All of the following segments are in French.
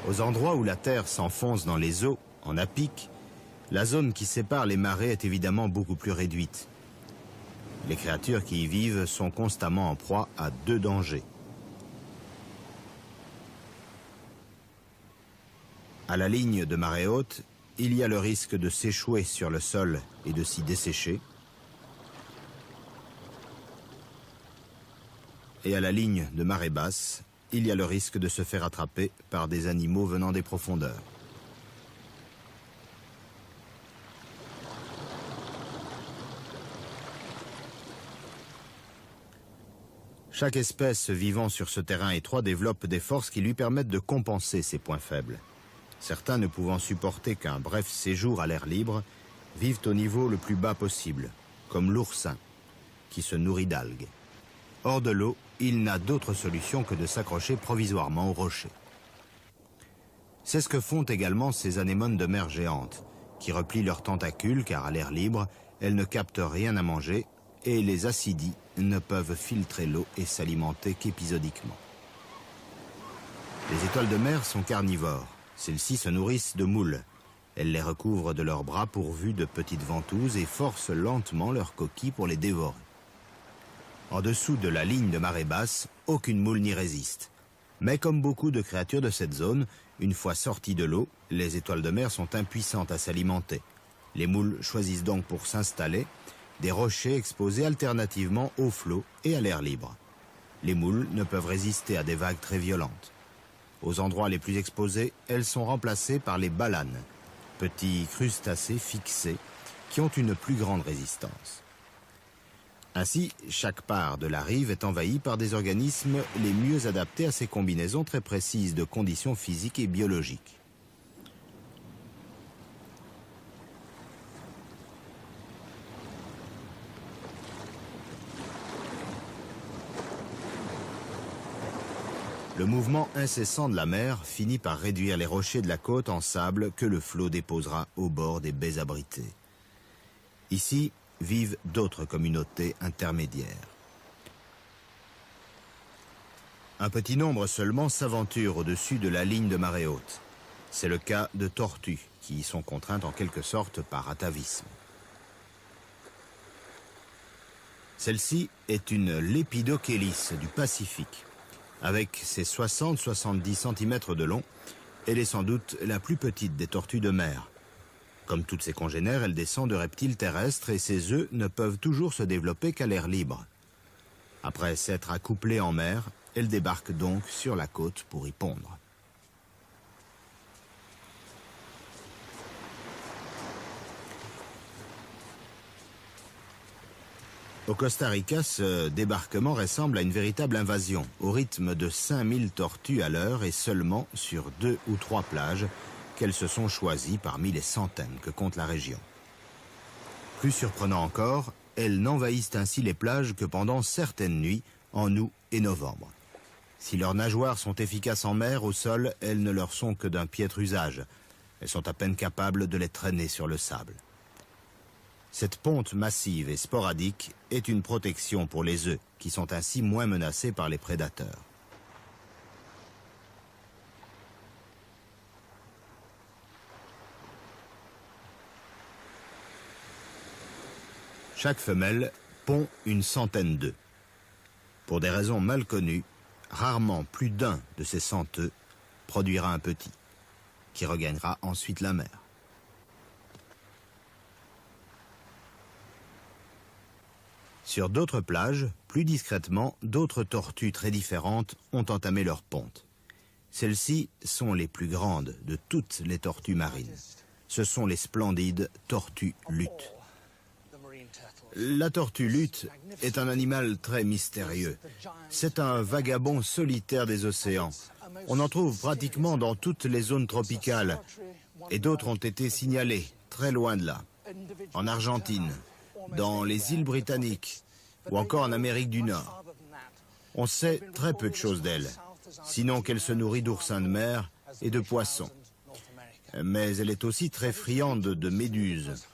Aux endroits où la terre s'enfonce dans les eaux, en à pic, la zone qui sépare les marées est évidemment beaucoup plus réduite. Les créatures qui y vivent sont constamment en proie à deux dangers. À la ligne de marée haute, il y a le risque de s'échouer sur le sol et de s'y dessécher. Et à la ligne de marée basse, il y a le risque de se faire attraper par des animaux venant des profondeurs. Chaque espèce vivant sur ce terrain étroit développe des forces qui lui permettent de compenser ses points faibles. Certains, ne pouvant supporter qu'un bref séjour à l'air libre, vivent au niveau le plus bas possible, comme l'oursin, qui se nourrit d'algues. Hors de l'eau, il n'a d'autre solution que de s'accrocher provisoirement aux rochers. C'est ce que font également ces anémones de mer géantes, qui replient leurs tentacules car à l'air libre, elles ne captent rien à manger et les acidies ne peuvent filtrer l'eau et s'alimenter qu'épisodiquement. Les étoiles de mer sont carnivores. Celles-ci se nourrissent de moules. Elles les recouvrent de leurs bras pourvus de petites ventouses et forcent lentement leurs coquilles pour les dévorer. En dessous de la ligne de marée basse, aucune moule n'y résiste. Mais comme beaucoup de créatures de cette zone, une fois sorties de l'eau, les étoiles de mer sont impuissantes à s'alimenter. Les moules choisissent donc pour s'installer des rochers exposés alternativement au flot et à l'air libre. Les moules ne peuvent résister à des vagues très violentes. Aux endroits les plus exposés, elles sont remplacées par les balanes, petits crustacés fixés qui ont une plus grande résistance. Ainsi, chaque part de la rive est envahie par des organismes les mieux adaptés à ces combinaisons très précises de conditions physiques et biologiques. Le mouvement incessant de la mer finit par réduire les rochers de la côte en sable que le flot déposera au bord des baies abritées. Ici vivent d'autres communautés intermédiaires. Un petit nombre seulement s'aventure au-dessus de la ligne de marée haute. C'est le cas de tortues, qui y sont contraintes en quelque sorte par atavisme. Celle-ci est une Lepidochélis du Pacifique. Avec ses 60-70 cm de long, elle est sans doute la plus petite des tortues de mer. Comme toutes ses congénères, elle descend de reptiles terrestres et ses œufs ne peuvent toujours se développer qu'à l'air libre. Après s'être accouplée en mer, elle débarque donc sur la côte pour y pondre. Au Costa Rica, ce débarquement ressemble à une véritable invasion, au rythme de 5000 tortues à l'heure et seulement sur 2 ou 3 plages qu'elles se sont choisies parmi les centaines que compte la région. Plus surprenant encore, elles n'envahissent ainsi les plages que pendant certaines nuits, en août et novembre. Si leurs nageoires sont efficaces en mer, au sol, elles ne leur sont que d'un piètre usage. Elles sont à peine capables de les traîner sur le sable. Cette ponte massive et sporadique est une protection pour les œufs, qui sont ainsi moins menacés par les prédateurs. Chaque femelle pond une centaine d'œufs. Pour des raisons mal connues, rarement plus d'un de ces 100 œufs produira un petit, qui regagnera ensuite la mer. Sur d'autres plages, plus discrètement, d'autres tortues très différentes ont entamé leur ponte. Celles-ci sont les plus grandes de toutes les tortues marines. Ce sont les splendides tortues luttes. La tortue lutte est un animal très mystérieux. C'est un vagabond solitaire des océans. On en trouve pratiquement dans toutes les zones tropicales. Et d'autres ont été signalés, très loin de là. En Argentine, dans les îles britanniques ou encore en Amérique du Nord. On sait très peu de choses d'elle, sinon qu'elle se nourrit d'oursins de mer et de poissons. Mais elle est aussi très friande de méduses.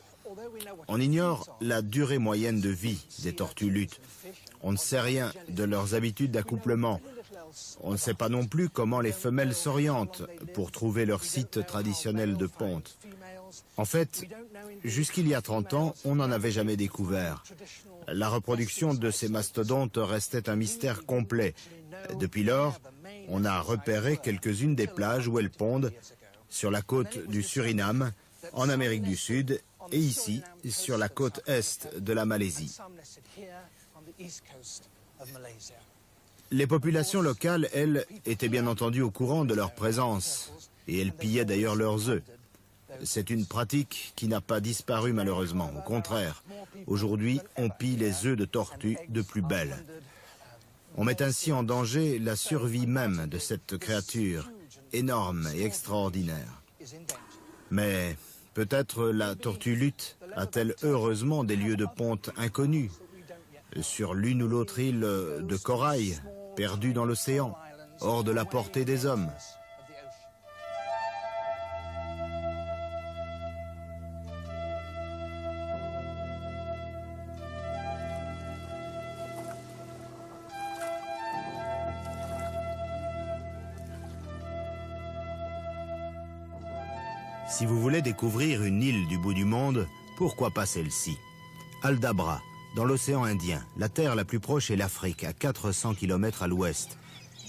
On ignore la durée moyenne de vie des tortues luttes. On ne sait rien de leurs habitudes d'accouplement. On ne sait pas non plus comment les femelles s'orientent pour trouver leur site traditionnel de ponte. En fait, jusqu'il y a 30 ans, on n'en avait jamais découvert. La reproduction de ces mastodontes restait un mystère complet. Depuis lors, on a repéré quelques-unes des plages où elles pondent, sur la côte du Suriname, en Amérique du Sud, et ici, sur la côte est de la Malaisie. Les populations locales, elles, étaient bien entendu au courant de leur présence, et elles pillaient d'ailleurs leurs œufs. C'est une pratique qui n'a pas disparu malheureusement, au contraire. Aujourd'hui, on pille les œufs de tortues de plus belles. On met ainsi en danger la survie même de cette créature, énorme et extraordinaire. Mais peut-être la tortue lutte a-t-elle heureusement des lieux de ponte inconnus, sur l'une ou l'autre île de corail, perdue dans l'océan, hors de la portée des hommes. Si vous voulez découvrir une île du bout du monde, pourquoi pas celle-ci? Aldabra, dans l'océan Indien, la terre la plus proche est l'Afrique, à 400 km à l'ouest.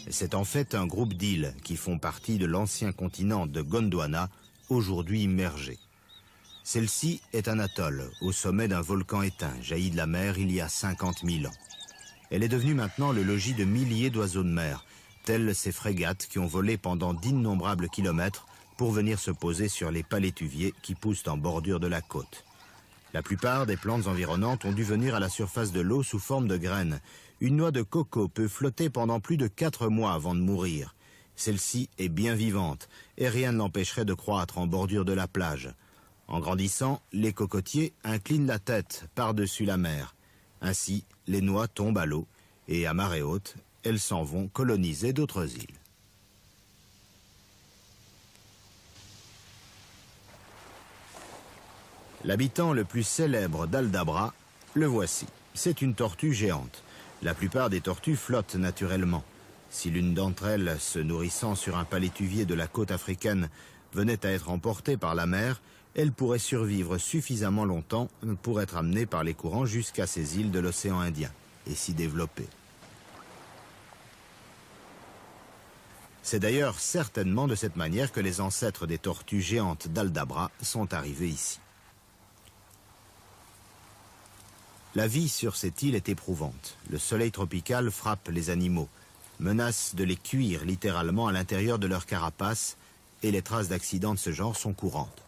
C'est en fait un groupe d'îles qui font partie de l'ancien continent de Gondwana, aujourd'hui immergé. Celle-ci est un atoll, au sommet d'un volcan éteint, jailli de la mer il y a 50 000 ans. Elle est devenue maintenant le logis de milliers d'oiseaux de mer, tels ces frégates qui ont volé pendant d'innombrables kilomètres pour venir se poser sur les palétuviers qui poussent en bordure de la côte. La plupart des plantes environnantes ont dû venir à la surface de l'eau sous forme de graines. Une noix de coco peut flotter pendant plus de 4 mois avant de mourir. Celle-ci est bien vivante et rien ne l'empêcherait de croître en bordure de la plage. En grandissant, les cocotiers inclinent la tête par-dessus la mer. Ainsi, les noix tombent à l'eau et à marée haute, elles s'en vont coloniser d'autres îles. L'habitant le plus célèbre d'Aldabra, le voici. C'est une tortue géante. La plupart des tortues flottent naturellement. Si l'une d'entre elles, se nourrissant sur un palétuvier de la côte africaine, venait à être emportée par la mer, elle pourrait survivre suffisamment longtemps pour être amenée par les courants jusqu'à ces îles de l'océan Indien et s'y développer. C'est d'ailleurs certainement de cette manière que les ancêtres des tortues géantes d'Aldabra sont arrivés ici. La vie sur cette île est éprouvante. Le soleil tropical frappe les animaux, menace de les cuire littéralement à l'intérieur de leur carapace et les traces d'accidents de ce genre sont courantes.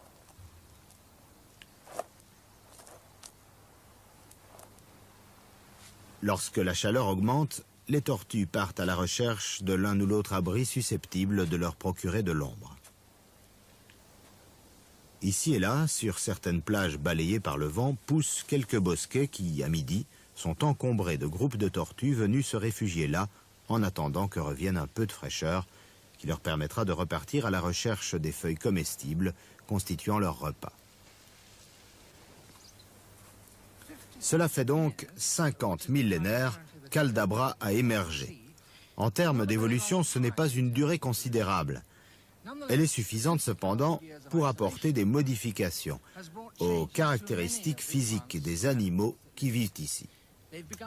Lorsque la chaleur augmente, les tortues partent à la recherche de l'un ou l'autre abri susceptible de leur procurer de l'ombre. Ici et là, sur certaines plages balayées par le vent, poussent quelques bosquets qui, à midi, sont encombrés de groupes de tortues venus se réfugier là en attendant que revienne un peu de fraîcheur qui leur permettra de repartir à la recherche des feuilles comestibles constituant leur repas. Cela fait donc 50 millénaires qu'Aldabra a émergé. En termes d'évolution, ce n'est pas une durée considérable. Elle est suffisante cependant pour apporter des modifications aux caractéristiques physiques des animaux qui vivent ici,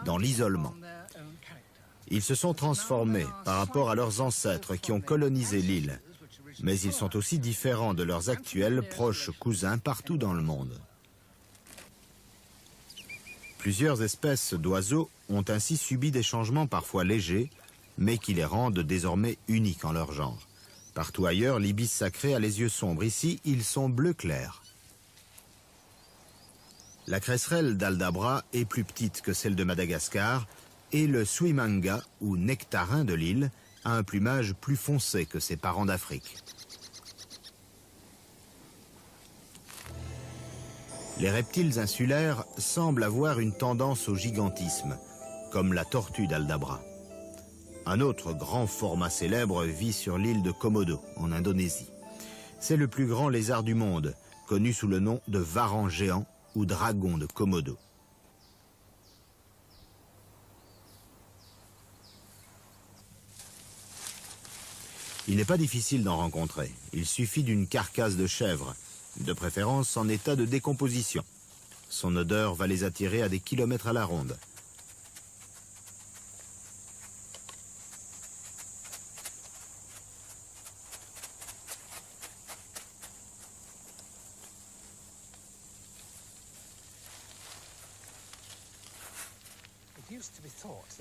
dans l'isolement. Ils se sont transformés par rapport à leurs ancêtres qui ont colonisé l'île, mais ils sont aussi différents de leurs actuels proches cousins partout dans le monde. Plusieurs espèces d'oiseaux ont ainsi subi des changements parfois légers, mais qui les rendent désormais uniques en leur genre. Partout ailleurs, l'ibis sacré a les yeux sombres. Ici, ils sont bleu clair. La cresserelle d'Aldabra est plus petite que celle de Madagascar et le suimanga, ou nectarin de l'île, a un plumage plus foncé que ses parents d'Afrique. Les reptiles insulaires semblent avoir une tendance au gigantisme, comme la tortue d'Aldabra. Un autre grand format célèbre vit sur l'île de Komodo, en Indonésie. C'est le plus grand lézard du monde, connu sous le nom de varan géant ou dragon de Komodo. Il n'est pas difficile d'en rencontrer. Il suffit d'une carcasse de chèvre, de préférence en état de décomposition. Son odeur va les attirer à des kilomètres à la ronde.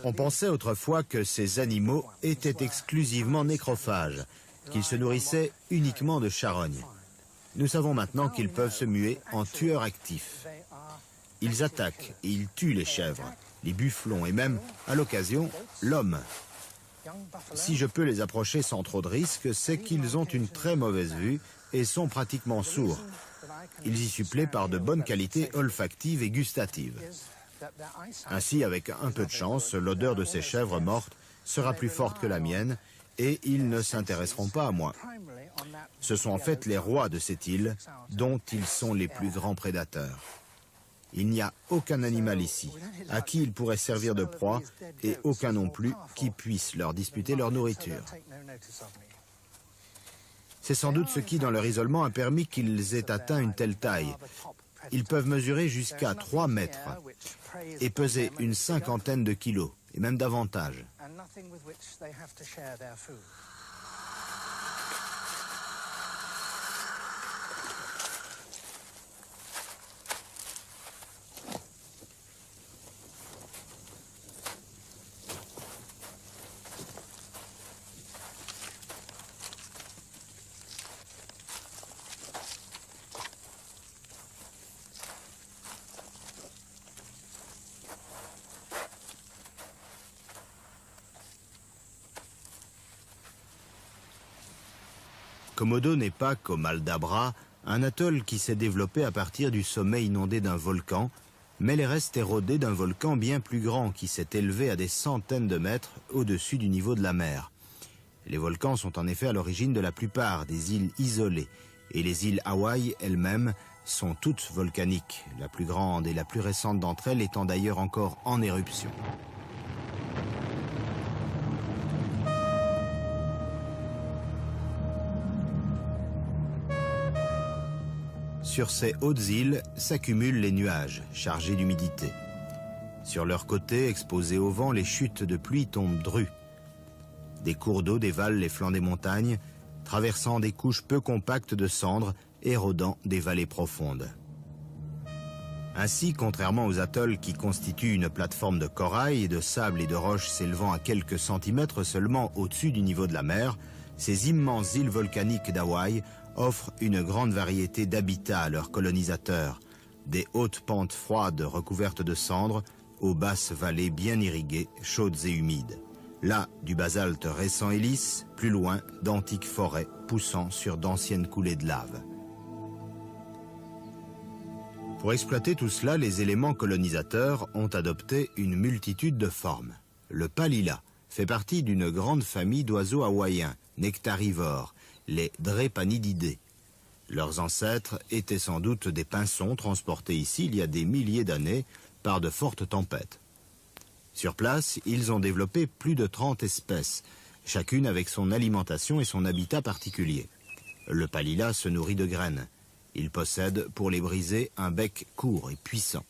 On pensait autrefois que ces animaux étaient exclusivement nécrophages, qu'ils se nourrissaient uniquement de charognes. Nous savons maintenant qu'ils peuvent se muer en tueurs actifs. Ils attaquent et ils tuent les chèvres, les bufflons et même, à l'occasion, l'homme. Si je peux les approcher sans trop de risques, c'est qu'ils ont une très mauvaise vue et sont pratiquement sourds. Ils y suppléent par de bonnes qualités olfactives et gustatives. Ainsi, avec un peu de chance, l'odeur de ces chèvres mortes sera plus forte que la mienne et ils ne s'intéresseront pas à moi. Ce sont en fait les rois de cette île dont ils sont les plus grands prédateurs. Il n'y a aucun animal ici à qui ils pourraient servir de proie et aucun non plus qui puisse leur disputer leur nourriture. C'est sans doute ce qui, dans leur isolement, a permis qu'ils aient atteint une telle taille. Ils peuvent mesurer jusqu'à 3 mètres et peser une 50aine de kilos, et même davantage. Komodo n'est pas, comme Aldabra, un atoll qui s'est développé à partir du sommet inondé d'un volcan, mais les restes érodés d'un volcan bien plus grand qui s'est élevé à des centaines de mètres au-dessus du niveau de la mer. Les volcans sont en effet à l'origine de la plupart des îles isolées, et les îles Hawaï elles-mêmes sont toutes volcaniques, la plus grande et la plus récente d'entre elles étant d'ailleurs encore en éruption. Sur ces hautes îles s'accumulent les nuages, chargés d'humidité. Sur leurs côtés, exposés au vent, les chutes de pluie tombent drues. Des cours d'eau dévalent les flancs des montagnes, traversant des couches peu compactes de cendres, érodant des vallées profondes. Ainsi, contrairement aux atolls qui constituent une plateforme de corail et de sable et de roches s'élevant à quelques centimètres seulement au-dessus du niveau de la mer, ces immenses îles volcaniques d'Hawaï offrent une grande variété d'habitats à leurs colonisateurs, des hautes pentes froides recouvertes de cendres, aux basses vallées bien irriguées, chaudes et humides. Là, du basalte récent et lisse, plus loin, d'antiques forêts poussant sur d'anciennes coulées de lave. Pour exploiter tout cela, les éléments colonisateurs ont adopté une multitude de formes. Le palila fait partie d'une grande famille d'oiseaux hawaïens, nectarivores, les Drepanididés. Leurs ancêtres étaient sans doute des pinsons transportés ici il y a des milliers d'années par de fortes tempêtes. Sur place, ils ont développé plus de 30 espèces, chacune avec son alimentation et son habitat particulier. Le palila se nourrit de graines. Il possède, pour les briser, un bec court et puissant.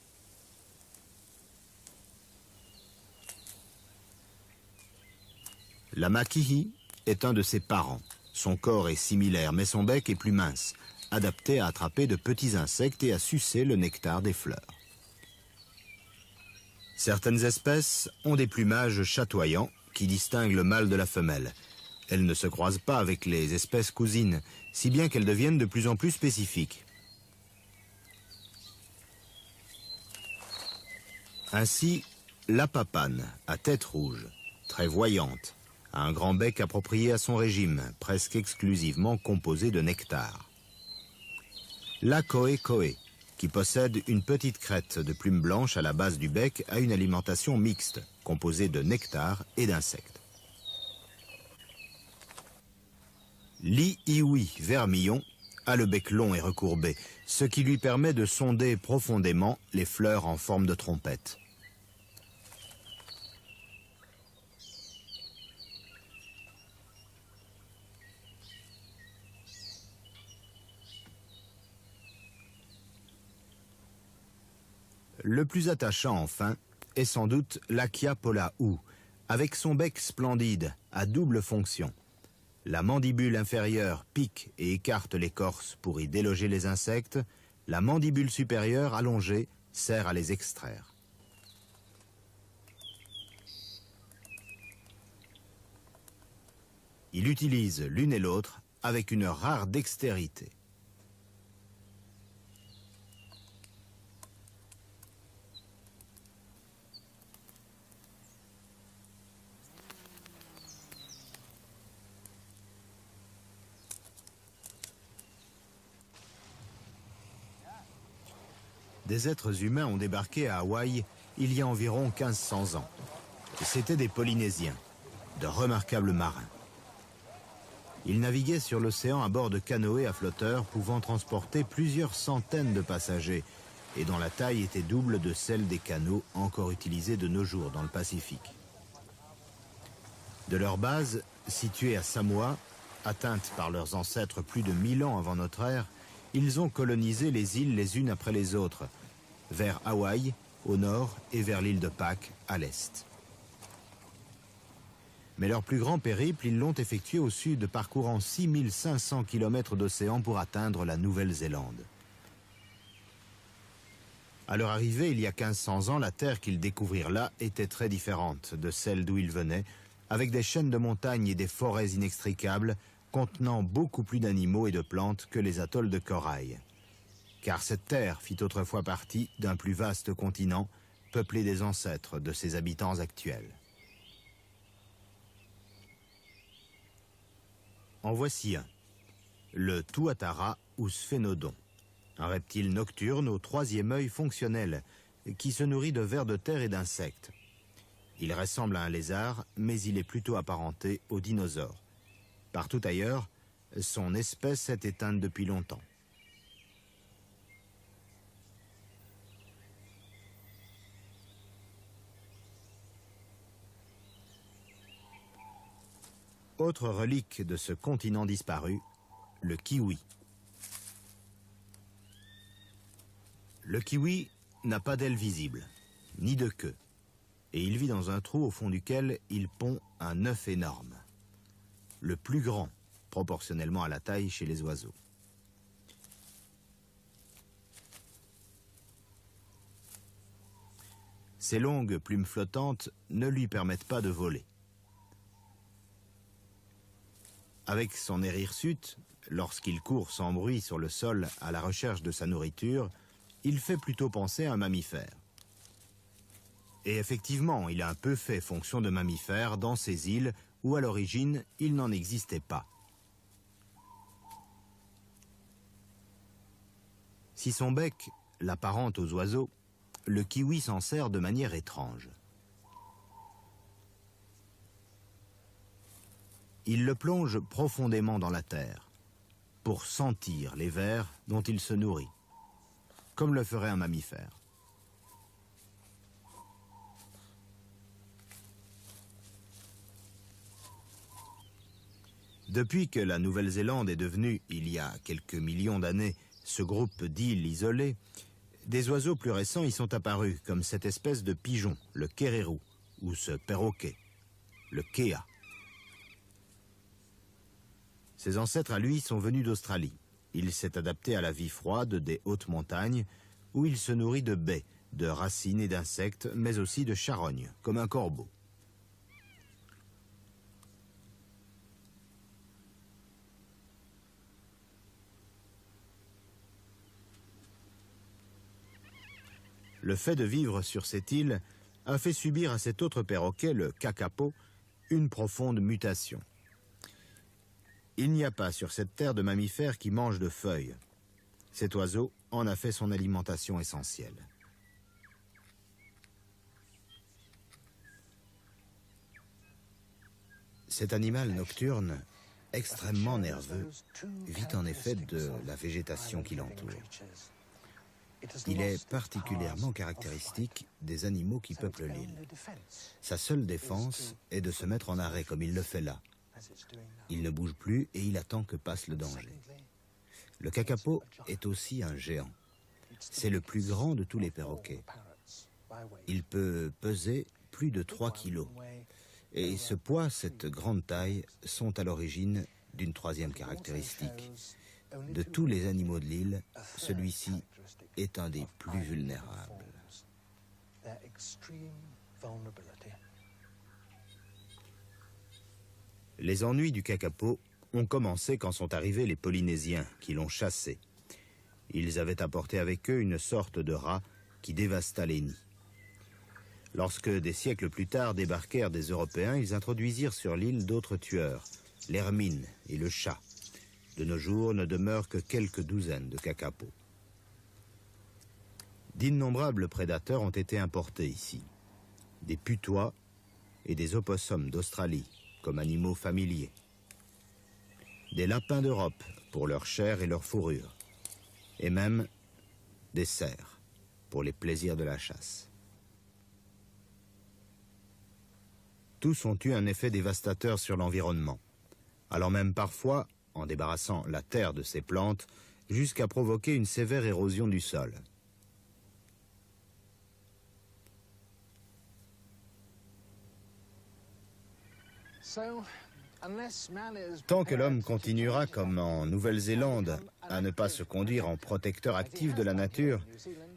La makihi est un de ses parents. Son corps est similaire, mais son bec est plus mince, adapté à attraper de petits insectes et à sucer le nectar des fleurs. Certaines espèces ont des plumages chatoyants qui distinguent le mâle de la femelle. Elles ne se croisent pas avec les espèces cousines, si bien qu'elles deviennent de plus en plus spécifiques. Ainsi, la papane, à tête rouge, très voyante, a un grand bec approprié à son régime, presque exclusivement composé de nectar. La koe-koe, qui possède une petite crête de plumes blanches à la base du bec, a une alimentation mixte, composée de nectar et d'insectes. L'iwi vermillon a le bec long et recourbé, ce qui lui permet de sonder profondément les fleurs en forme de trompette. Le plus attachant, enfin, est sans doute l'Akia polaou, avec son bec splendide, à double fonction. La mandibule inférieure pique et écarte l'écorce pour y déloger les insectes, la mandibule supérieure allongée sert à les extraire. Il utilise l'une et l'autre avec une rare dextérité. Des êtres humains ont débarqué à Hawaï il y a environ 1500 ans. C'étaient des Polynésiens, de remarquables marins. Ils naviguaient sur l'océan à bord de canoës à flotteurs pouvant transporter plusieurs centaines de passagers et dont la taille était double de celle des canots encore utilisés de nos jours dans le Pacifique. De leur base, située à Samoa, atteinte par leurs ancêtres plus de 1000 ans avant notre ère, ils ont colonisé les îles les unes après les autres, vers Hawaï au nord et vers l'île de Pâques à l'est. Mais leur plus grand périple, ils l'ont effectué au sud, parcourant 6500 km d'océan pour atteindre la Nouvelle-Zélande. À leur arrivée, il y a 1500 ans, la terre qu'ils découvrirent là était très différente de celle d'où ils venaient, avec des chaînes de montagnes et des forêts inextricables, contenant beaucoup plus d'animaux et de plantes que les atolls de corail. Car cette terre fit autrefois partie d'un plus vaste continent, peuplé des ancêtres de ses habitants actuels. En voici un, le Tuatara ou sphénodon, un reptile nocturne au troisième œil fonctionnel, qui se nourrit de vers de terre et d'insectes. Il ressemble à un lézard, mais il est plutôt apparenté aux dinosaures. Partout ailleurs, son espèce s'est éteinte depuis longtemps. Autre relique de ce continent disparu, le kiwi. Le kiwi n'a pas d'aile visible, ni de queue, et il vit dans un trou au fond duquel il pond un œuf énorme, le plus grand proportionnellement à la taille chez les oiseaux. Ses longues plumes flottantes ne lui permettent pas de voler. Avec son air hirsute, lorsqu'il court sans bruit sur le sol à la recherche de sa nourriture, il fait plutôt penser à un mammifère. Et effectivement, il a un peu fait fonction de mammifère dans ces îles où à l'origine il n'en existait pas. Si son bec l'apparente aux oiseaux, le kiwi s'en sert de manière étrange. Il le plonge profondément dans la terre pour sentir les vers dont il se nourrit, comme le ferait un mammifère. Depuis que la Nouvelle-Zélande est devenue, il y a quelques millions d'années, ce groupe d'îles isolées, des oiseaux plus récents y sont apparus, comme cette espèce de pigeon, le kererou, ou ce perroquet, le kea. Ses ancêtres à lui sont venus d'Australie. Il s'est adapté à la vie froide des hautes montagnes, où il se nourrit de baies, de racines et d'insectes, mais aussi de charognes, comme un corbeau. Le fait de vivre sur cette île a fait subir à cet autre perroquet, le kakapo, une profonde mutation. Il n'y a pas sur cette terre de mammifères qui mangent de feuilles. Cet oiseau en a fait son alimentation essentielle. Cet animal nocturne, extrêmement nerveux, vit en effet de la végétation qui l'entoure. Il est particulièrement caractéristique des animaux qui peuplent l'île. Sa seule défense est de se mettre en arrêt comme il le fait là. Il ne bouge plus et il attend que passe le danger. Le kakapo est aussi un géant. C'est le plus grand de tous les perroquets. Il peut peser plus de 3 kilos. Et ce poids, cette grande taille, sont à l'origine d'une troisième caractéristique. De tous les animaux de l'île, celui-ci est un des plus vulnérables. Les ennuis du kakapo ont commencé quand sont arrivés les Polynésiens qui l'ont chassé. Ils avaient apporté avec eux une sorte de rat qui dévasta les nids. Lorsque, des siècles plus tard, débarquèrent des Européens, ils introduisirent sur l'île d'autres tueurs, l'hermine et le chat. De nos jours, ne demeurent que quelques douzaines de kakapos. D'innombrables prédateurs ont été importés ici. Des putois et des opossums d'Australie, comme animaux familiers. Des lapins d'Europe, pour leur chair et leur fourrure. Et même des cerfs, pour les plaisirs de la chasse. Tous ont eu un effet dévastateur sur l'environnement, allant même parfois, en débarrassant la terre de ses plantes, jusqu'à provoquer une sévère érosion du sol. Tant que l'homme continuera, comme en Nouvelle-Zélande, à ne pas se conduire en protecteur actif de la nature,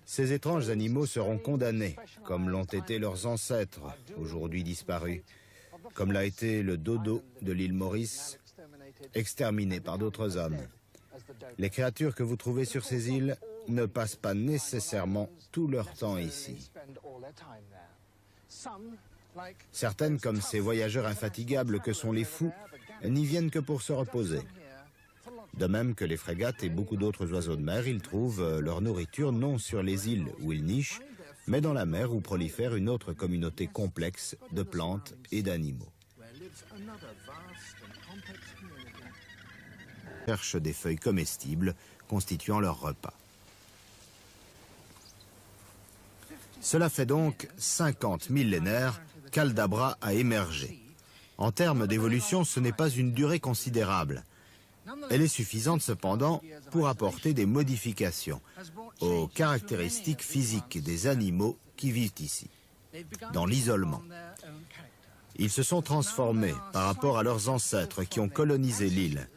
ces étranges animaux seront condamnés, comme l'ont été leurs ancêtres, aujourd'hui disparus, comme l'a été le dodo de l'île Maurice, exterminé par d'autres hommes. Les créatures que vous trouvez sur ces îles ne passent pas nécessairement tout leur temps ici. Certaines, comme ces voyageurs infatigables que sont les fous, n'y viennent que pour se reposer. De même que les frégates et beaucoup d'autres oiseaux de mer, ils trouvent leur nourriture non sur les îles où ils nichent, mais dans la mer où prolifère une autre communauté complexe de plantes et d'animaux. Ils cherchent des feuilles comestibles constituant leur repas. Cela fait donc 50 millénaires qu'Aldabra a émergé. En termes d'évolution, ce n'est pas une durée considérable. Elle est suffisante cependant pour apporter des modifications aux caractéristiques physiques des animaux qui vivent ici, dans l'isolement. Ils se sont transformés par rapport à leurs ancêtres qui ont colonisé l'île,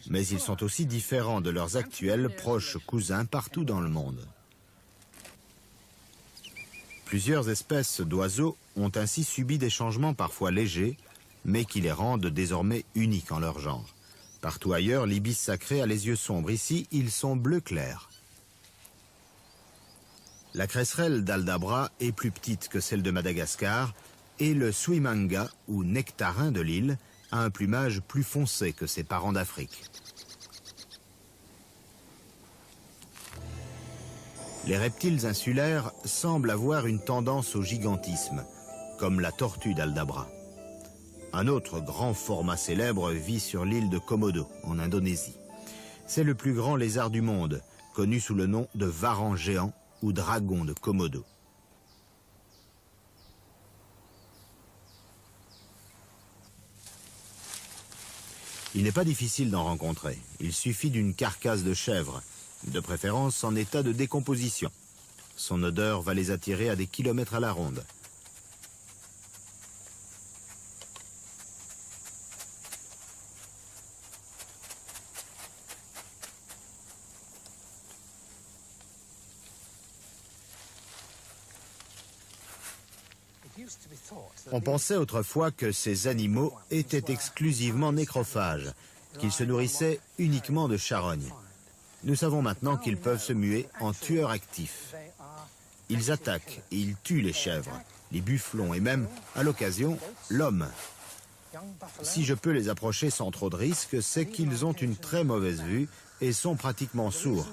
mais ils sont aussi différents de leurs actuels proches cousins partout dans le monde. Plusieurs espèces d'oiseaux ont ainsi subi des changements parfois légers, mais qui les rendent désormais uniques en leur genre. Partout ailleurs, l'ibis sacré a les yeux sombres. Ici, ils sont bleu clair. La cresserelle d'Aldabra est plus petite que celle de Madagascar et le suimanga, ou nectarin de l'île, a un plumage plus foncé que ses parents d'Afrique. Les reptiles insulaires semblent avoir une tendance au gigantisme, comme la tortue d'Aldabra. Un autre grand format célèbre vit sur l'île de Komodo, en Indonésie. C'est le plus grand lézard du monde, connu sous le nom de varan géant ou dragon de Komodo. Il n'est pas difficile d'en rencontrer. Il suffit d'une carcasse de chèvre, de préférence en état de décomposition. Son odeur va les attirer à des kilomètres à la ronde. On pensait autrefois que ces animaux étaient exclusivement nécrophages, qu'ils se nourrissaient uniquement de charognes. Nous savons maintenant qu'ils peuvent se muer en tueurs actifs. Ils attaquent et ils tuent les chèvres, les bufflons et même, à l'occasion, l'homme. Si je peux les approcher sans trop de risques, c'est qu'ils ont une très mauvaise vue et sont pratiquement sourds.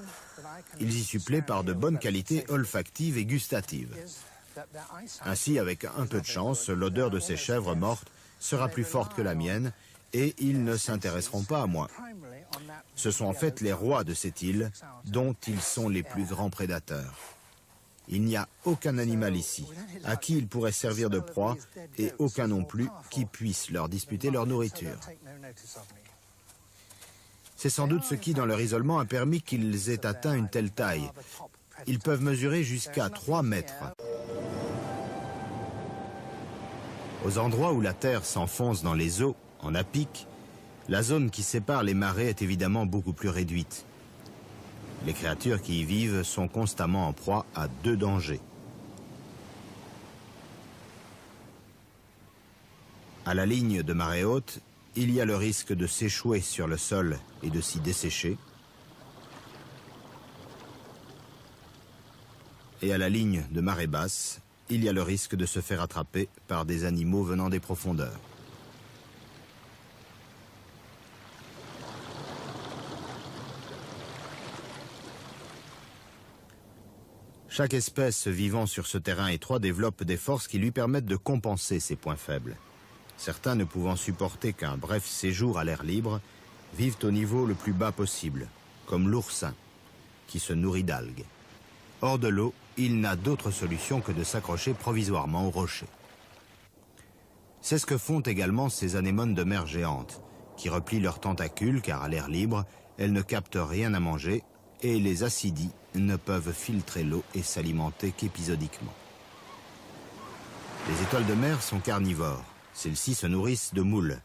Ils y suppléent par de bonnes qualités olfactives et gustatives. Ainsi, avec un peu de chance, l'odeur de ces chèvres mortes sera plus forte que la mienne et ils ne s'intéresseront pas à moi. Ce sont en fait les rois de cette île dont ils sont les plus grands prédateurs. Il n'y a aucun animal ici à qui ils pourraient servir de proie et aucun non plus qui puisse leur disputer leur nourriture. C'est sans doute ce qui, dans leur isolement, a permis qu'ils aient atteint une telle taille. Ils peuvent mesurer jusqu'à 3 mètres. Aux endroits où la terre s'enfonce dans les eaux, en apic, la zone qui sépare les marais est évidemment beaucoup plus réduite. Les créatures qui y vivent sont constamment en proie à deux dangers. À la ligne de marée haute, il y a le risque de s'échouer sur le sol et de s'y dessécher. Et à la ligne de marée basse, il y a le risque de se faire attraper par des animaux venant des profondeurs. Chaque espèce vivant sur ce terrain étroit développe des forces qui lui permettent de compenser ses points faibles. Certains ne pouvant supporter qu'un bref séjour à l'air libre, vivent au niveau le plus bas possible, comme l'oursin, qui se nourrit d'algues. Hors de l'eau, il n'a d'autre solution que de s'accrocher provisoirement aux rochers. C'est ce que font également ces anémones de mer géantes, qui replient leurs tentacules car à l'air libre, elles ne captent rien à manger et les acidies ne peuvent filtrer l'eau et s'alimenter qu'épisodiquement. Les étoiles de mer sont carnivores. Celles-ci se nourrissent de moules.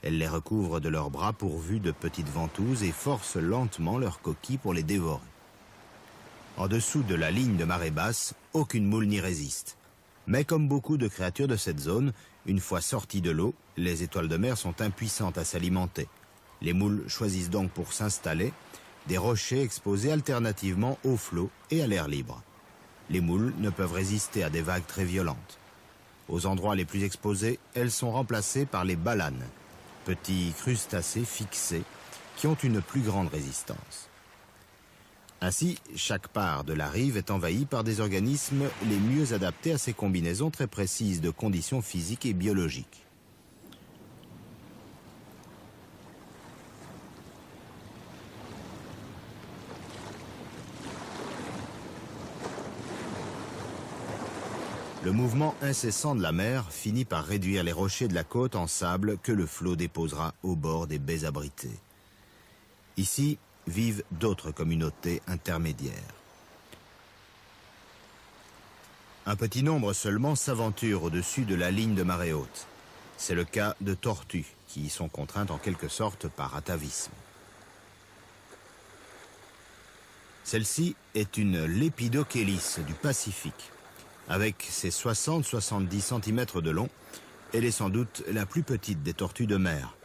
Elles les recouvrent de leurs bras pourvus de petites ventouses et forcent lentement leurs coquilles pour les dévorer. En dessous de la ligne de marée basse, aucune moule n'y résiste. Mais comme beaucoup de créatures de cette zone, une fois sorties de l'eau, les étoiles de mer sont impuissantes à s'alimenter. Les moules choisissent donc pour s'installer des rochers exposés alternativement au flot et à l'air libre. Les moules ne peuvent résister à des vagues très violentes. Aux endroits les plus exposés, elles sont remplacées par les balanes, petits crustacés fixés qui ont une plus grande résistance. Ainsi, chaque part de la rive est envahie par des organismes les mieux adaptés à ces combinaisons très précises de conditions physiques et biologiques. Le mouvement incessant de la mer finit par réduire les rochers de la côte en sable que le flot déposera au bord des baies abritées. Ici vivent d'autres communautés intermédiaires. Un petit nombre seulement s'aventure au-dessus de la ligne de marée haute. C'est le cas de tortues qui y sont contraintes en quelque sorte par atavisme. Celle-ci est une Lepidochélis du Pacifique. Avec ses 60-70 cm de long, elle est sans doute la plus petite des tortues de mer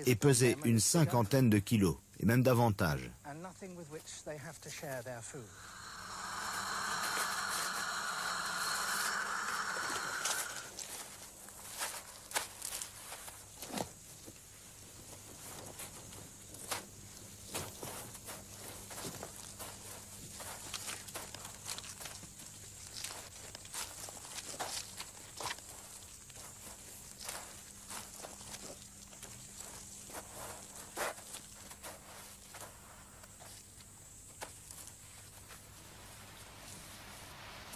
et pesait une cinquantaine de kilos, et même davantage.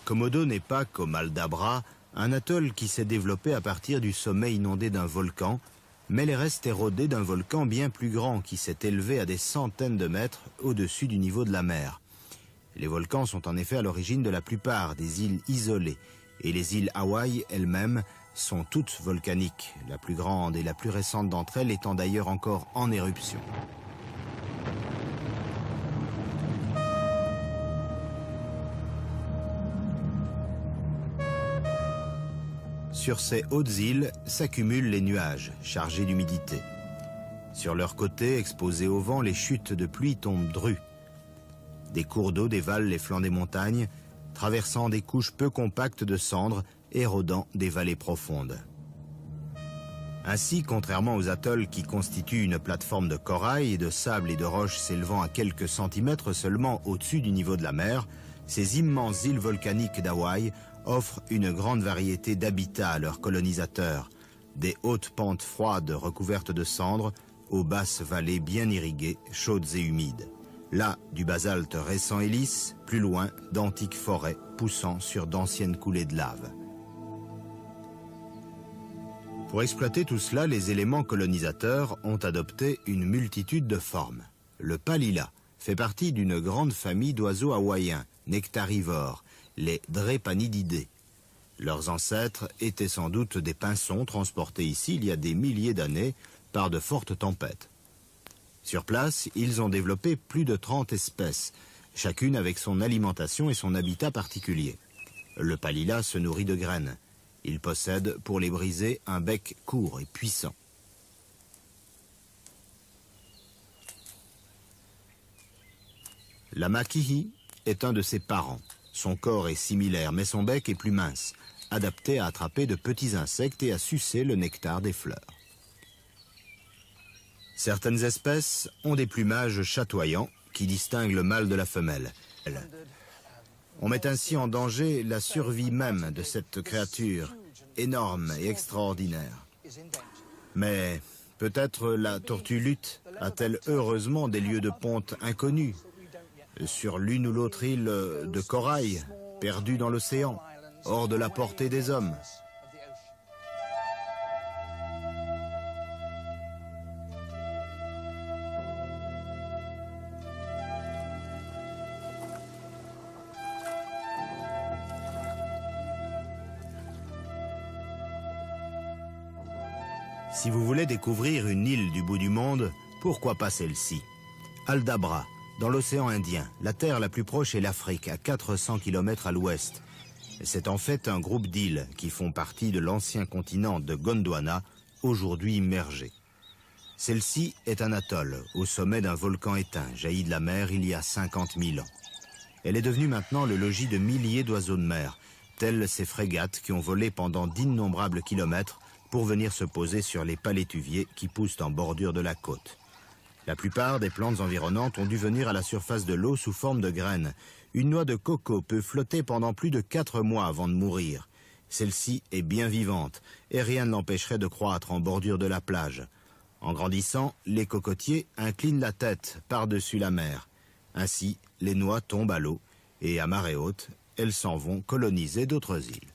Komodo n'est pas, comme Aldabra, un atoll qui s'est développé à partir du sommet inondé d'un volcan, mais les restes érodés d'un volcan bien plus grand qui s'est élevé à des centaines de mètres au-dessus du niveau de la mer. Les volcans sont en effet à l'origine de la plupart des îles isolées, et les îles Hawaï elles-mêmes sont toutes volcaniques, la plus grande et la plus récente d'entre elles étant d'ailleurs encore en éruption. Sur ces hautes îles s'accumulent les nuages, chargés d'humidité. Sur leurs côtés, exposés au vent, les chutes de pluie tombent drues. Des cours d'eau dévalent les flancs des montagnes, traversant des couches peu compactes de cendres, érodant des vallées profondes. Ainsi, contrairement aux atolls qui constituent une plateforme de corail et de sable et de roches s'élevant à quelques centimètres seulement au-dessus du niveau de la mer, ces immenses îles volcaniques d'Hawaï offrent une grande variété d'habitats à leurs colonisateurs, des hautes pentes froides recouvertes de cendres, aux basses vallées bien irriguées, chaudes et humides. Là, du basalte récent et lisse, plus loin, d'antiques forêts poussant sur d'anciennes coulées de lave. Pour exploiter tout cela, les éléments colonisateurs ont adopté une multitude de formes. Le palila fait partie d'une grande famille d'oiseaux hawaïens, nectarivores, les Drepanididés. Leurs ancêtres étaient sans doute des pinsons transportés ici il y a des milliers d'années par de fortes tempêtes. Sur place, ils ont développé plus de 30 espèces, chacune avec son alimentation et son habitat particulier. Le palila se nourrit de graines. Il possède, pour les briser, un bec court et puissant. La makihi est un de ses parents. Son corps est similaire, mais son bec est plus mince, adapté à attraper de petits insectes et à sucer le nectar des fleurs. Certaines espèces ont des plumages chatoyants qui distinguent le mâle de la femelle. On met ainsi en danger la survie même de cette créature énorme et extraordinaire. Mais peut-être la tortue lutte a-t-elle heureusement des lieux de ponte inconnus, sur l'une ou l'autre île de corail, perdue dans l'océan, hors de la portée des hommes. Si vous voulez découvrir une île du bout du monde, pourquoi pas celle-ci? Aldabra, dans l'océan Indien. La terre la plus proche est l'Afrique, à 400 km à l'ouest. C'est en fait un groupe d'îles qui font partie de l'ancien continent de Gondwana, aujourd'hui immergé. Celle-ci est un atoll, au sommet d'un volcan éteint, jailli de la mer il y a 50 000 ans. Elle est devenue maintenant le logis de milliers d'oiseaux de mer, telles ces frégates qui ont volé pendant d'innombrables kilomètres pour venir se poser sur les palétuviers qui poussent en bordure de la côte. La plupart des plantes environnantes ont dû venir à la surface de l'eau sous forme de graines. Une noix de coco peut flotter pendant plus de 4 mois avant de mourir. Celle-ci est bien vivante et rien ne l'empêcherait de croître en bordure de la plage. En grandissant, les cocotiers inclinent la tête par-dessus la mer. Ainsi, les noix tombent à l'eau et à marée haute, elles s'en vont coloniser d'autres îles.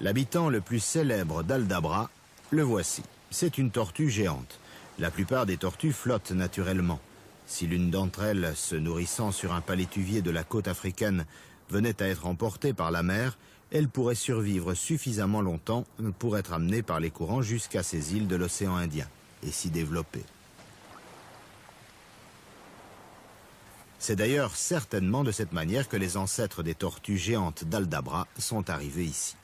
L'habitant le plus célèbre d'Aldabra, le voici. C'est une tortue géante. La plupart des tortues flottent naturellement. Si l'une d'entre elles, se nourrissant sur un palétuvier de la côte africaine, venait à être emportée par la mer, elle pourrait survivre suffisamment longtemps pour être amenée par les courants jusqu'à ces îles de l'océan Indien et s'y développer. C'est d'ailleurs certainement de cette manière que les ancêtres des tortues géantes d'Aldabra sont arrivés ici.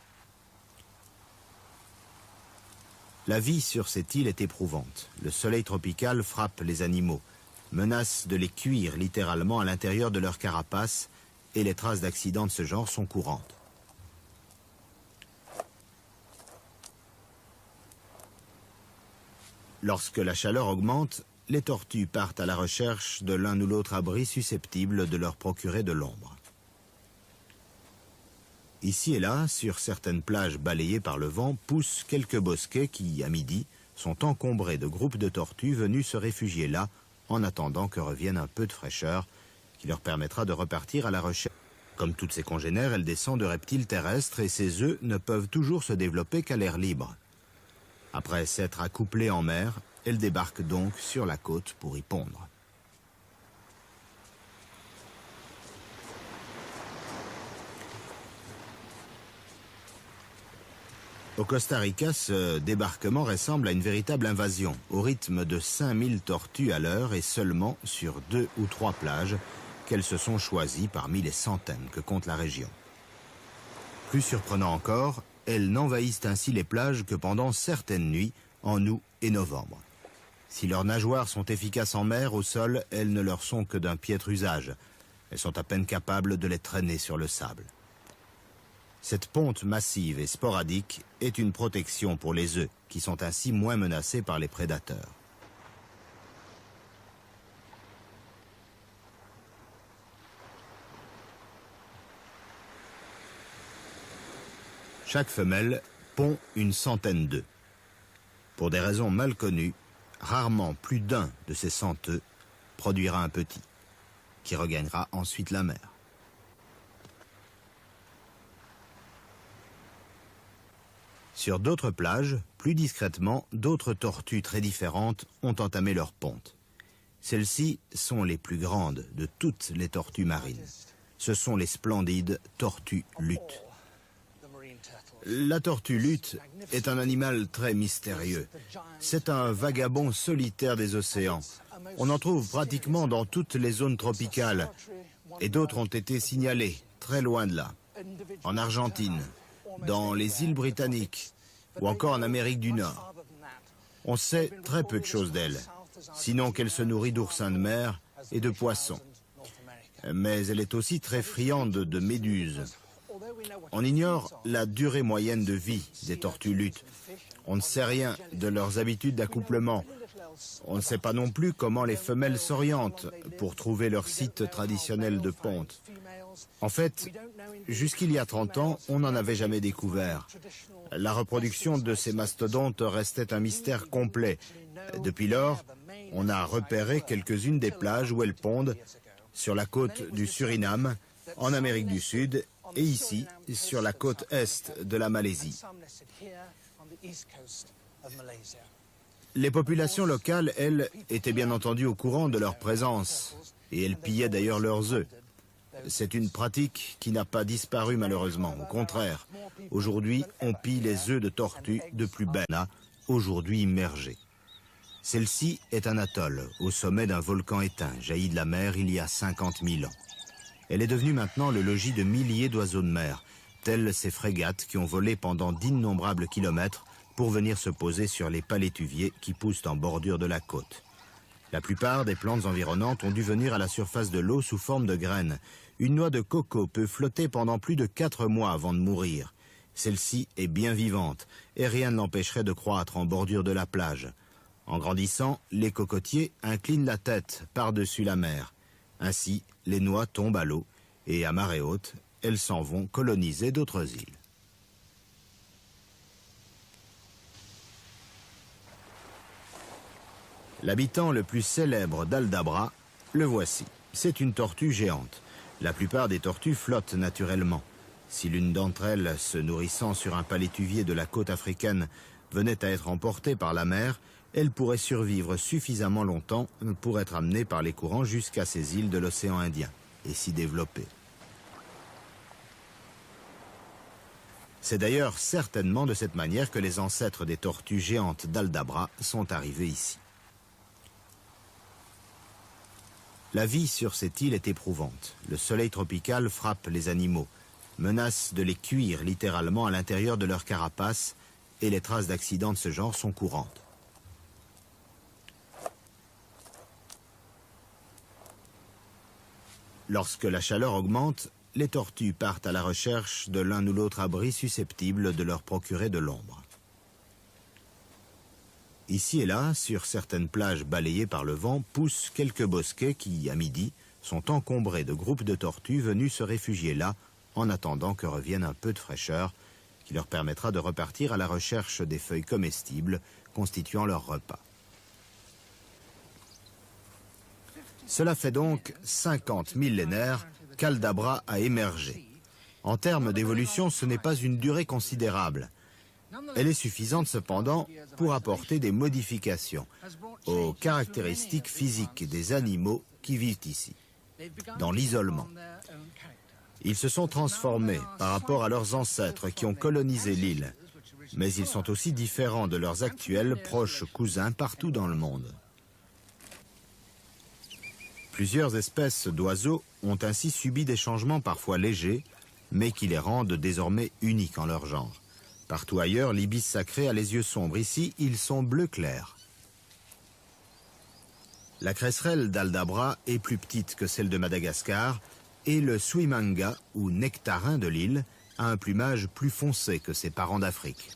La vie sur cette île est éprouvante. Le soleil tropical frappe les animaux, menace de les cuire littéralement à l'intérieur de leur carapace et les traces d'accidents de ce genre sont courantes. Lorsque la chaleur augmente, les tortues partent à la recherche de l'un ou l'autre abri susceptible de leur procurer de l'ombre. Ici et là, sur certaines plages balayées par le vent, poussent quelques bosquets qui, à midi, sont encombrés de groupes de tortues venus se réfugier là en attendant que revienne un peu de fraîcheur qui leur permettra de repartir à la recherche. Comme toutes ces congénères, elles descendent de reptiles terrestres et ces œufs ne peuvent toujours se développer qu'à l'air libre. Après s'être accouplées en mer, elles débarquent donc sur la côte pour y pondre. Au Costa Rica, ce débarquement ressemble à une véritable invasion, au rythme de 5000 tortues à l'heure et seulement sur 2 ou 3 plages qu'elles se sont choisies parmi les centaines que compte la région. Plus surprenant encore, elles n'envahissent ainsi les plages que pendant certaines nuits, en août et novembre. Si leurs nageoires sont efficaces en mer, au sol, elles ne leur sont que d'un piètre usage. Elles sont à peine capables de les traîner sur le sable. Cette ponte massive et sporadique est une protection pour les œufs, qui sont ainsi moins menacés par les prédateurs. Chaque femelle pond une centaine d'œufs. Pour des raisons mal connues, rarement plus d'un de ces 100 œufs produira un petit, qui regagnera ensuite la mer. Sur d'autres plages, plus discrètement, d'autres tortues très différentes ont entamé leur ponte. Celles-ci sont les plus grandes de toutes les tortues marines. Ce sont les splendides tortues luttes. La tortue lutte est un animal très mystérieux. C'est un vagabond solitaire des océans. On en trouve pratiquement dans toutes les zones tropicales. Et d'autres ont été signalés très loin de là. En Argentine, dans les îles britanniques ou encore en Amérique du Nord. On sait très peu de choses d'elle, sinon qu'elle se nourrit d'oursins de mer et de poissons. Mais elle est aussi très friande de méduses. On ignore la durée moyenne de vie des tortues luttes. On ne sait rien de leurs habitudes d'accouplement. On ne sait pas non plus comment les femelles s'orientent pour trouver leur site traditionnel de ponte. En fait, jusqu'il y a 30 ans, on n'en avait jamais découvert. La reproduction de ces mastodontes restait un mystère complet. Depuis lors, on a repéré quelques-unes des plages où elles pondent, sur la côte du Suriname, en Amérique du Sud, et ici, sur la côte est de la Malaisie. Les populations locales, elles, étaient bien entendu au courant de leur présence, et elles pillaient d'ailleurs leurs œufs. C'est une pratique qui n'a pas disparu malheureusement, au contraire. Aujourd'hui, on pille les œufs de tortues de plus belle, aujourd'hui immergés. Celle-ci est un atoll, au sommet d'un volcan éteint, jailli de la mer il y a 50 000 ans. Elle est devenue maintenant le logis de milliers d'oiseaux de mer, tels ces frégates qui ont volé pendant d'innombrables kilomètres pour venir se poser sur les palétuviers qui poussent en bordure de la côte. La plupart des plantes environnantes ont dû venir à la surface de l'eau sous forme de graines. Une noix de coco peut flotter pendant plus de 4 mois avant de mourir. Celle-ci est bien vivante et rien ne l'empêcherait de croître en bordure de la plage. En grandissant, les cocotiers inclinent la tête par-dessus la mer. Ainsi, les noix tombent à l'eau et à marée haute, elles s'en vont coloniser d'autres îles. L'habitant le plus célèbre d'Aldabra, le voici. C'est une tortue géante. La plupart des tortues flottent naturellement. Si l'une d'entre elles, se nourrissant sur un palétuvier de la côte africaine, venait à être emportée par la mer, elle pourrait survivre suffisamment longtemps pour être amenée par les courants jusqu'à ces îles de l'océan Indien et s'y développer. C'est d'ailleurs certainement de cette manière que les ancêtres des tortues géantes d'Aldabra sont arrivés ici. La vie sur cette île est éprouvante. Le soleil tropical frappe les animaux, menace de les cuire littéralement à l'intérieur de leur carapace et les traces d'accidents de ce genre sont courantes. Lorsque la chaleur augmente, les tortues partent à la recherche de l'un ou l'autre abri susceptible de leur procurer de l'ombre. Ici et là, sur certaines plages balayées par le vent, poussent quelques bosquets qui, à midi, sont encombrés de groupes de tortues venus se réfugier là en attendant que revienne un peu de fraîcheur qui leur permettra de repartir à la recherche des feuilles comestibles constituant leur repas. Cela fait donc 50 millénaires qu'Aldabra a émergé. En termes d'évolution, ce n'est pas une durée considérable. Elle est suffisante cependant pour apporter des modifications aux caractéristiques physiques des animaux qui vivent ici, dans l'isolement. Ils se sont transformés par rapport à leurs ancêtres qui ont colonisé l'île, mais ils sont aussi différents de leurs actuels proches cousins partout dans le monde. Plusieurs espèces d'oiseaux ont ainsi subi des changements parfois légers, mais qui les rendent désormais uniques en leur genre. Partout ailleurs, l'ibis sacré a les yeux sombres. Ici, ils sont bleu clair. La cresserelle d'Aldabra est plus petite que celle de Madagascar et le suimanga, ou nectarin de l'île, a un plumage plus foncé que ses parents d'Afrique.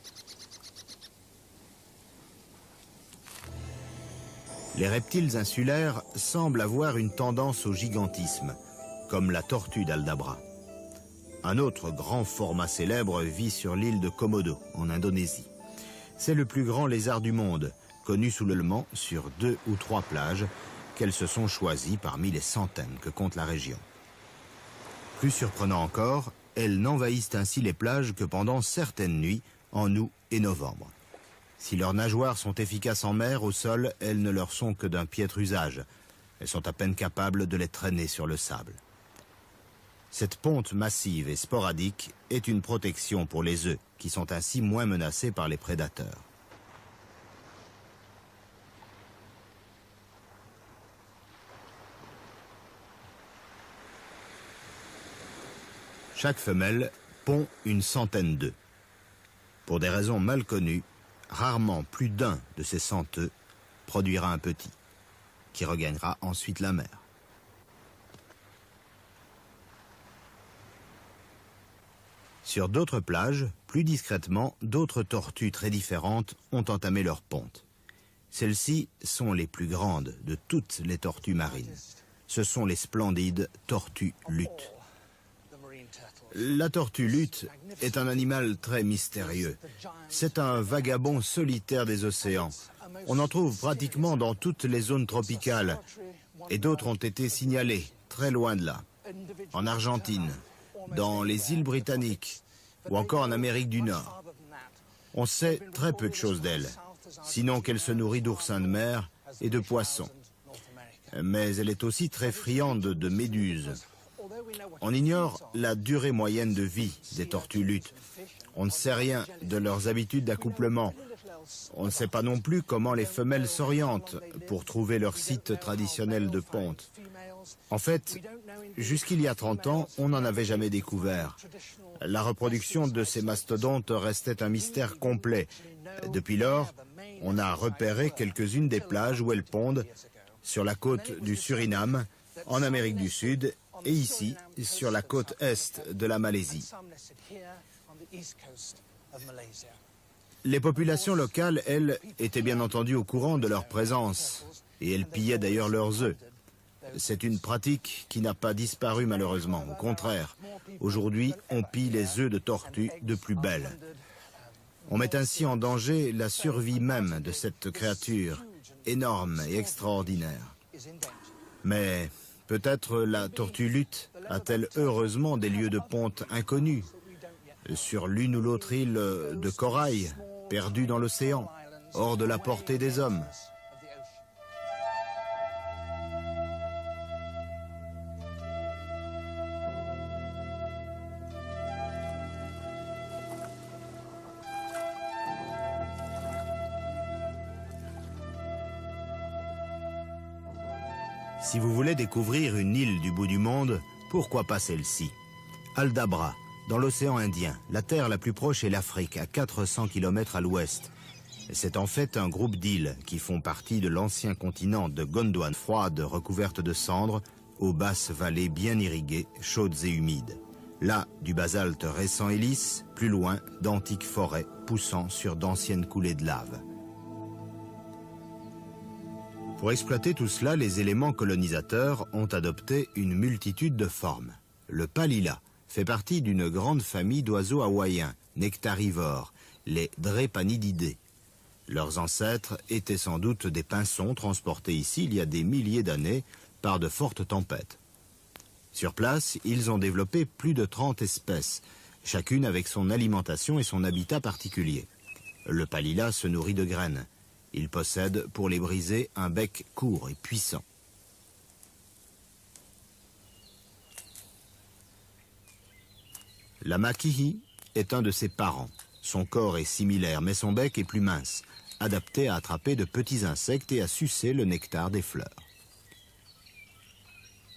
Les reptiles insulaires semblent avoir une tendance au gigantisme, comme la tortue d'Aldabra. Un autre grand format célèbre vit sur l'île de Komodo, en Indonésie. C'est le plus grand lézard du monde, connu sous le nom sur 2 ou 3 plages qu'elles se sont choisies parmi les centaines que compte la région. Plus surprenant encore, elles n'envahissent ainsi les plages que pendant certaines nuits, en août et novembre. Si leurs nageoires sont efficaces en mer, au sol, elles ne leur sont que d'un piètre usage. Elles sont à peine capables de les traîner sur le sable. Cette ponte massive et sporadique est une protection pour les œufs, qui sont ainsi moins menacés par les prédateurs. Chaque femelle pond une centaine d'œufs. Pour des raisons mal connues, rarement plus d'un de ces 100 œufs produira un petit, qui regagnera ensuite la mer. Sur d'autres plages, plus discrètement, d'autres tortues très différentes ont entamé leur ponte. Celles-ci sont les plus grandes de toutes les tortues marines. Ce sont les splendides tortues luttes. La tortue lutte est un animal très mystérieux. C'est un vagabond solitaire des océans. On en trouve pratiquement dans toutes les zones tropicales. Et d'autres ont été signalés très loin de là. En Argentine, dans les îles britanniques ou encore en Amérique du Nord. On sait très peu de choses d'elle, sinon qu'elle se nourrit d'oursins de mer et de poissons. Mais elle est aussi très friande de méduses. On ignore la durée moyenne de vie des tortues luttes. On ne sait rien de leurs habitudes d'accouplement. On ne sait pas non plus comment les femelles s'orientent pour trouver leur site traditionnel de ponte. En fait, jusqu'il y a 30 ans, on n'en avait jamais découvert. La reproduction de ces mastodontes restait un mystère complet. Depuis lors, on a repéré quelques-unes des plages où elles pondent, sur la côte du Suriname, en Amérique du Sud, et ici, sur la côte est de la Malaisie. Les populations locales, elles, étaient bien entendu au courant de leur présence, et elles pillaient d'ailleurs leurs œufs. C'est une pratique qui n'a pas disparu malheureusement, au contraire. Aujourd'hui, on pille les œufs de tortue de plus belle. On met ainsi en danger la survie même de cette créature, énorme et extraordinaire. Mais peut-être la tortue lutte a-t-elle heureusement des lieux de ponte inconnus, sur l'une ou l'autre île de corail, perdue dans l'océan, hors de la portée des hommes. Si vous voulez découvrir une île du bout du monde, pourquoi pas celle-ci? Aldabra, dans l'océan Indien, la terre la plus proche est l'Afrique, à 400 km à l'ouest. C'est en fait un groupe d'îles qui font partie de l'ancien continent de Gondwana, froide, recouverte de cendres, aux basses vallées bien irriguées, chaudes et humides. Là, du basalte récent et lisse, plus loin, d'antiques forêts poussant sur d'anciennes coulées de lave. Pour exploiter tout cela, les éléments colonisateurs ont adopté une multitude de formes. Le palila fait partie d'une grande famille d'oiseaux hawaïens, nectarivores, les Drepanididés. Leurs ancêtres étaient sans doute des pinsons transportés ici il y a des milliers d'années par de fortes tempêtes. Sur place, ils ont développé plus de 30 espèces, chacune avec son alimentation et son habitat particulier. Le palila se nourrit de graines. Il possède, pour les briser, un bec court et puissant. La makihi est un de ses parents. Son corps est similaire, mais son bec est plus mince, adapté à attraper de petits insectes et à sucer le nectar des fleurs.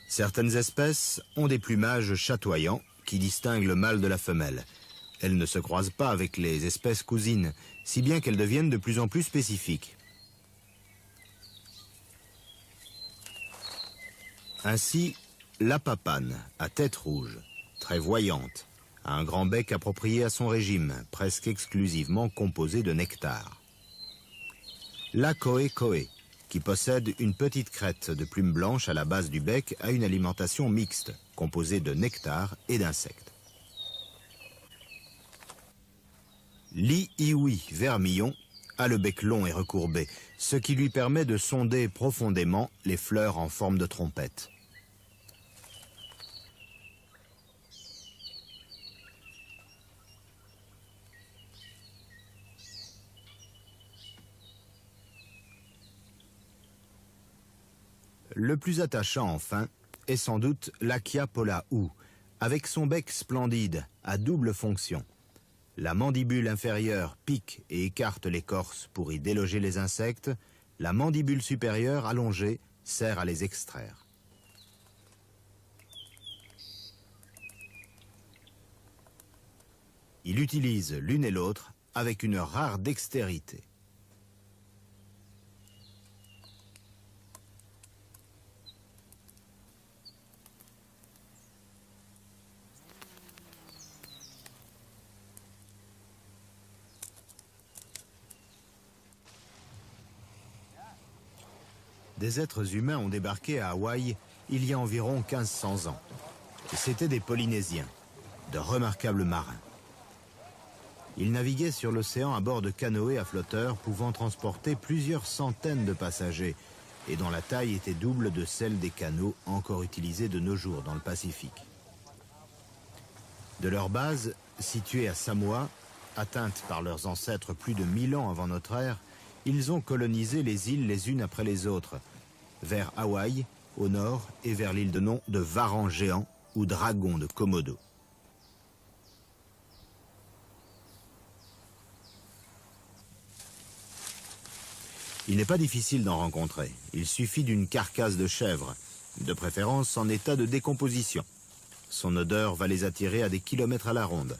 Certaines espèces ont des plumages chatoyants qui distinguent le mâle de la femelle. Elles ne se croisent pas avec les espèces cousines, si bien qu'elles deviennent de plus en plus spécifiques. Ainsi, la papane, à tête rouge, très voyante, a un grand bec approprié à son régime, presque exclusivement composé de nectar. La koé-koé, qui possède une petite crête de plumes blanches à la base du bec, a une alimentation mixte, composée de nectar et d'insectes. L'iwi vermillon a le bec long et recourbé, ce qui lui permet de sonder profondément les fleurs en forme de trompette. Le plus attachant, enfin, est sans doute l'Achia polaou, avec son bec splendide, à double fonction. La mandibule inférieure pique et écarte l'écorce pour y déloger les insectes, la mandibule supérieure allongée sert à les extraire. Il utilise l'une et l'autre avec une rare dextérité. Des êtres humains ont débarqué à Hawaï il y a environ 1500 ans. C'étaient des Polynésiens, de remarquables marins. Ils naviguaient sur l'océan à bord de canoës à flotteurs pouvant transporter plusieurs centaines de passagers et dont la taille était double de celle des canots encore utilisés de nos jours dans le Pacifique. De leur base, située à Samoa, atteinte par leurs ancêtres plus de 1000 ans avant notre ère, ils ont colonisé les îles les unes après les autres, vers Hawaï, au nord, et vers l'île de nom de Varan géant ou dragon de Komodo. Il n'est pas difficile d'en rencontrer. Il suffit d'une carcasse de chèvre, de préférence en état de décomposition. Son odeur va les attirer à des kilomètres à la ronde.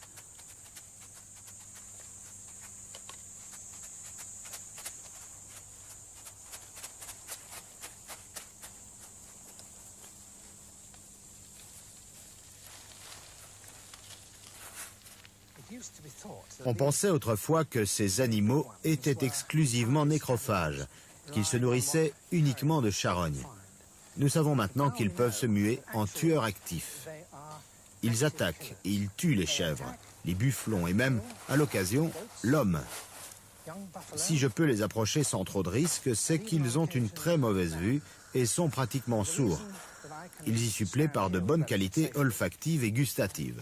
On pensait autrefois que ces animaux étaient exclusivement nécrophages, qu'ils se nourrissaient uniquement de charognes. Nous savons maintenant qu'ils peuvent se muer en tueurs actifs. Ils attaquent et ils tuent les chèvres, les bufflons et même, à l'occasion, l'homme. Si je peux les approcher sans trop de risques, c'est qu'ils ont une très mauvaise vue et sont pratiquement sourds. Ils y suppléent par de bonnes qualités olfactives et gustatives.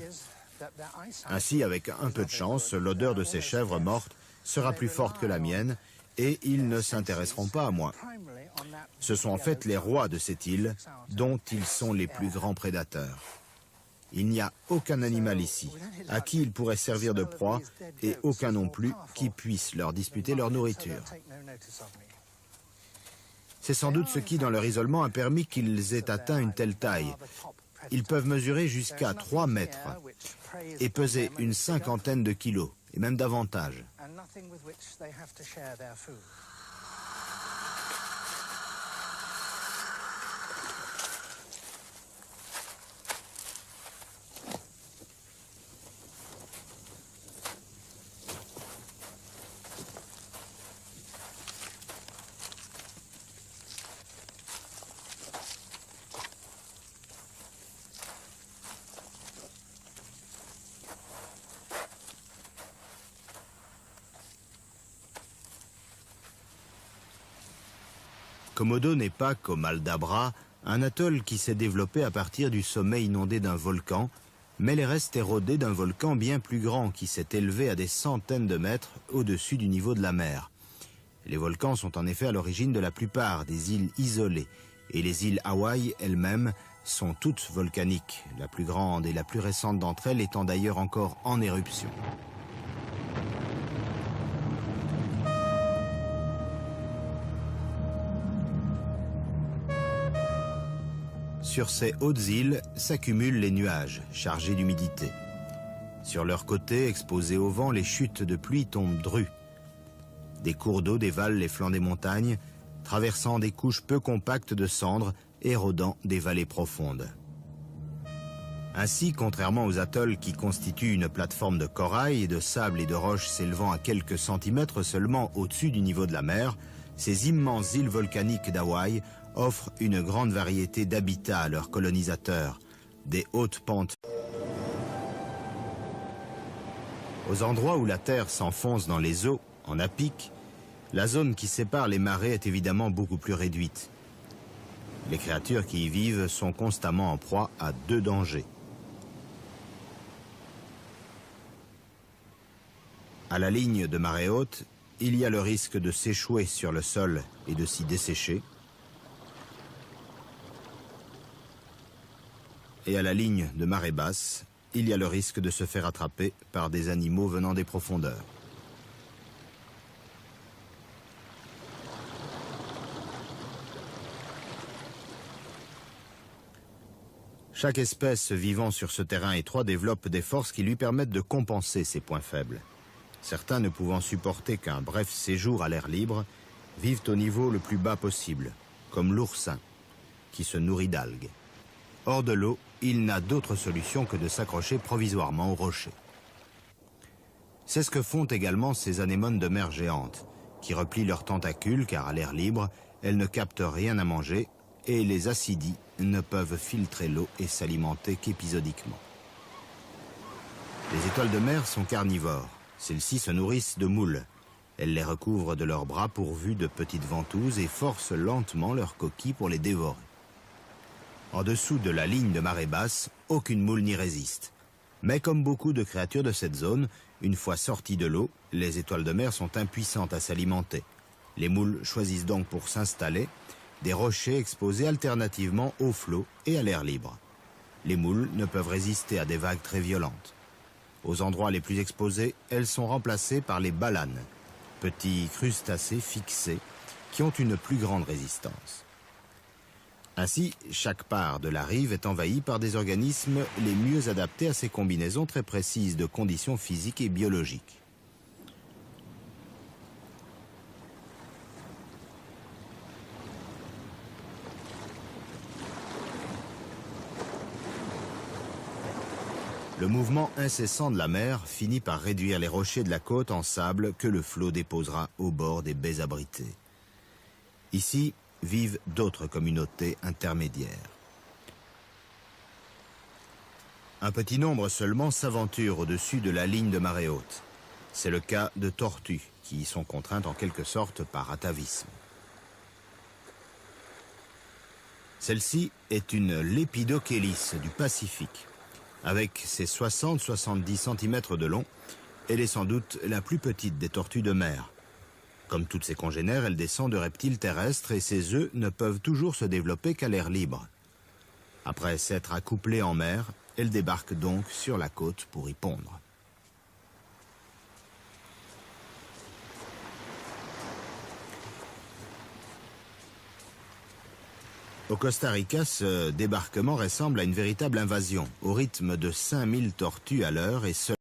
Ainsi, avec un peu de chance, l'odeur de ces chèvres mortes sera plus forte que la mienne et ils ne s'intéresseront pas à moi. Ce sont en fait les rois de cette île dont ils sont les plus grands prédateurs. Il n'y a aucun animal ici à qui ils pourraient servir de proie et aucun non plus qui puisse leur disputer leur nourriture. C'est sans doute ce qui, dans leur isolement, a permis qu'ils aient atteint une telle taille. Ils peuvent mesurer jusqu'à 3 mètres et peser une cinquantaine de kilos, et même davantage. Komodo n'est pas, comme Aldabra, un atoll qui s'est développé à partir du sommet inondé d'un volcan, mais les restes érodés d'un volcan bien plus grand qui s'est élevé à des centaines de mètres au-dessus du niveau de la mer. Les volcans sont en effet à l'origine de la plupart des îles isolées, et les îles Hawaï elles-mêmes sont toutes volcaniques, la plus grande et la plus récente d'entre elles étant d'ailleurs encore en éruption. Sur ces hautes îles s'accumulent les nuages, chargés d'humidité. Sur leurs côtés, exposés au vent, les chutes de pluie tombent drues. Des cours d'eau dévalent les flancs des montagnes, traversant des couches peu compactes de cendres, érodant des vallées profondes. Ainsi, contrairement aux atolls qui constituent une plateforme de corail et de sable et de roches s'élevant à quelques centimètres seulement au-dessus du niveau de la mer, ces immenses îles volcaniques d'Hawaï offrent une grande variété d'habitats à leurs colonisateurs, des hautes pentes. Aux endroits où la terre s'enfonce dans les eaux, en à-pic, la zone qui sépare les marées est évidemment beaucoup plus réduite. Les créatures qui y vivent sont constamment en proie à 2 dangers. À la ligne de marée haute, il y a le risque de s'échouer sur le sol et de s'y dessécher. et à la ligne de marée basse, il y a le risque de se faire attraper par des animaux venant des profondeurs. Chaque espèce vivant sur ce terrain étroit développe des forces qui lui permettent de compenser ses points faibles. Certains ne pouvant supporter qu'un bref séjour à l'air libre, vivent au niveau le plus bas possible, comme l'oursin, qui se nourrit d'algues. Hors de l'eau, il n'a d'autre solution que de s'accrocher provisoirement aux rochers. C'est ce que font également ces anémones de mer géantes, qui replient leurs tentacules car à l'air libre, elles ne captent rien à manger et les acidies ne peuvent filtrer l'eau et s'alimenter qu'épisodiquement. Les étoiles de mer sont carnivores. Celles-ci se nourrissent de moules. Elles les recouvrent de leurs bras pourvus de petites ventouses et forcent lentement leurs coquilles pour les dévorer. En dessous de la ligne de marée basse, aucune moule n'y résiste. Mais comme beaucoup de créatures de cette zone, une fois sorties de l'eau, les étoiles de mer sont impuissantes à s'alimenter. Les moules choisissent donc pour s'installer des rochers exposés alternativement au flot et à l'air libre. Les moules ne peuvent résister à des vagues très violentes. Aux endroits les plus exposés, elles sont remplacées par les balanes, petits crustacés fixés qui ont une plus grande résistance. Ainsi, chaque part de la rive est envahie par des organismes les mieux adaptés à ces combinaisons très précises de conditions physiques et biologiques. Le mouvement incessant de la mer finit par réduire les rochers de la côte en sable que le flot déposera au bord des baies abritées. Ici vivent d'autres communautés intermédiaires. Un petit nombre seulement s'aventure au-dessus de la ligne de marée haute. C'est le cas de tortues qui y sont contraintes en quelque sorte par atavisme. Celle-ci est une Lepidochélis du Pacifique. Avec ses 60-70 cm de long, elle est sans doute la plus petite des tortues de mer. Comme toutes ses congénères, elle descend de reptiles terrestres et ses œufs ne peuvent toujours se développer qu'à l'air libre. Après s'être accouplée en mer, elle débarque donc sur la côte pour y pondre. Au Costa Rica, ce débarquement ressemble à une véritable invasion, au rythme de 5000 tortues à l'heure et